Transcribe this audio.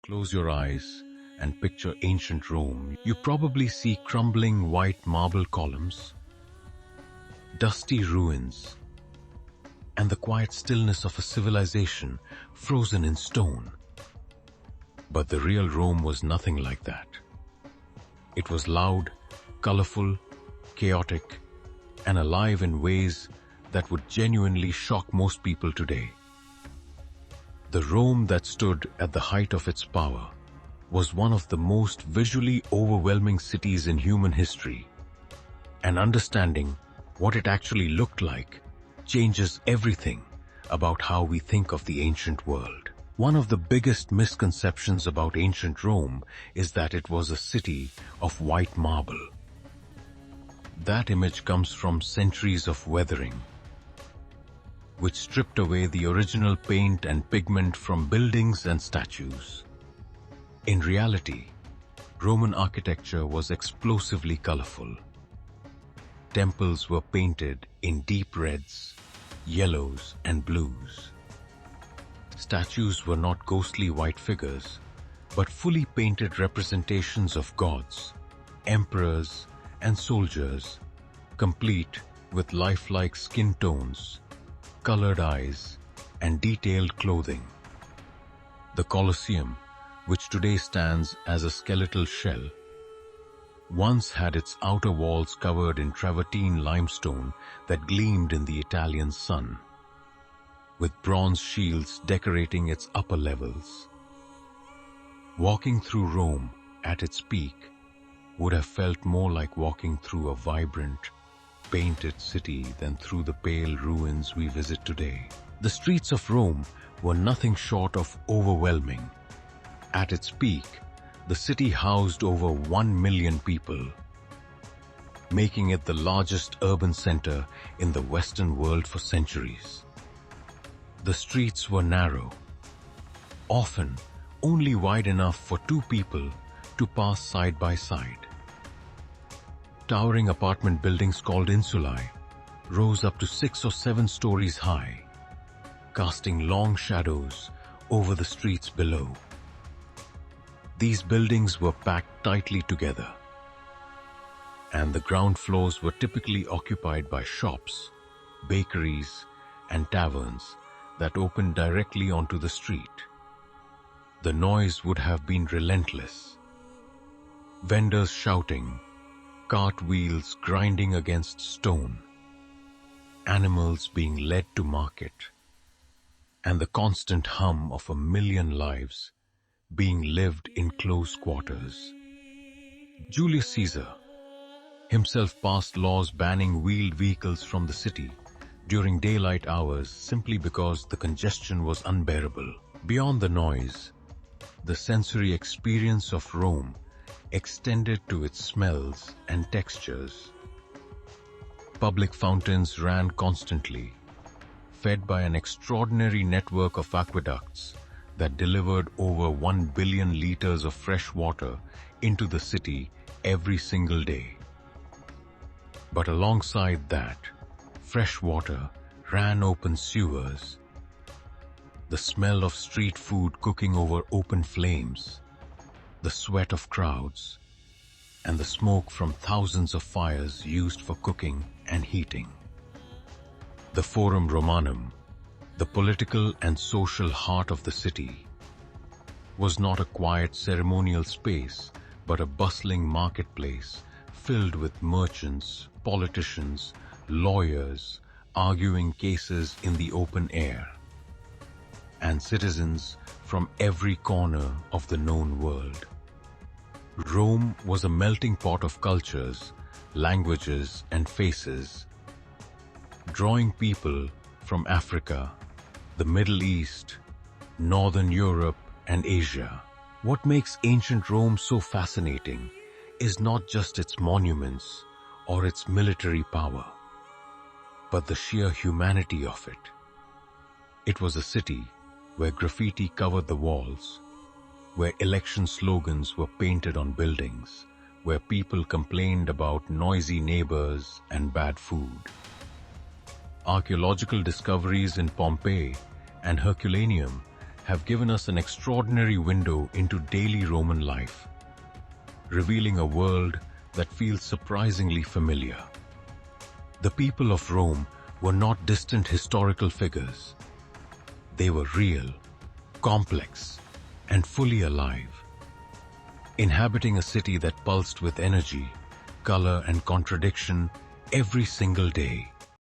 Close your eyes and picture ancient Rome. You probably see crumbling white marble columns, dusty ruins, and the quiet stillness of a civilization frozen in stone. But the real Rome was nothing like that. It was loud, colorful, chaotic, and alive in ways that would genuinely shock most people today. The Rome that stood at the height of its power was one of the most visually overwhelming cities in human history, and understanding what it actually looked like changes everything about how we think of the ancient world. One of the biggest misconceptions about ancient Rome is that it was a city of white marble. That image comes from centuries of weathering, which stripped away the original paint and pigment from buildings and statues. In reality, Roman architecture was explosively colorful. Temples were painted in deep reds, yellows, and blues. Statues were not ghostly white figures, but fully painted representations of gods, emperors, and soldiers, complete with lifelike skin tones, colored eyes, and detailed clothing. The Colosseum, which today stands as a skeletal shell, once had its outer walls covered in travertine limestone that gleamed in the Italian sun, with bronze shields decorating its upper levels. Walking through Rome at its peak would have felt more like walking through a vibrant, painted city than through the pale ruins we visit today. The streets of Rome were nothing short of overwhelming. At its peak, the city housed over 1 million people, making it the largest urban center in the Western world for centuries. The streets were narrow, often only wide enough for two people to pass side by side. Towering apartment buildings called insulae rose up to 6 or 7 stories high, casting long shadows over the streets below. These buildings were packed tightly together, and the ground floors were typically occupied by shops, bakeries, and taverns that opened directly onto the street. The noise would have been relentless. Vendors shouting, cartwheels grinding against stone, animals being led to market, and the constant hum of 1 million lives being lived in close quarters. Julius Caesar himself passed laws banning wheeled vehicles from the city during daylight hours simply because the congestion was unbearable. Beyond the noise, the sensory experience of Rome extended to its smells and textures. Public fountains ran constantly, fed by an extraordinary network of aqueducts that delivered over 1 billion liters of fresh water into the city every single day. But alongside that, fresh water ran open sewers. The smell of street food cooking over open flames, the sweat of crowds, and the smoke from thousands of fires used for cooking and heating. The Forum Romanum, the political and social heart of the city, was not a quiet ceremonial space, but a bustling marketplace filled with merchants, politicians, lawyers, arguing cases in the open air, and citizens from every corner of the known world. Rome was a melting pot of cultures, languages, and faces, drawing people from Africa, the Middle East, Northern Europe, and Asia. What makes ancient Rome so fascinating is not just its monuments or its military power, but the sheer humanity of it. It was a city where graffiti covered the walls, where election slogans were painted on buildings, where people complained about noisy neighbors and bad food. Archaeological discoveries in Pompeii and Herculaneum have given us an extraordinary window into daily Roman life, revealing a world that feels surprisingly familiar. The people of Rome were not distant historical figures. They were real, complex, and fully alive, inhabiting a city that pulsed with energy, color, and contradiction every single day.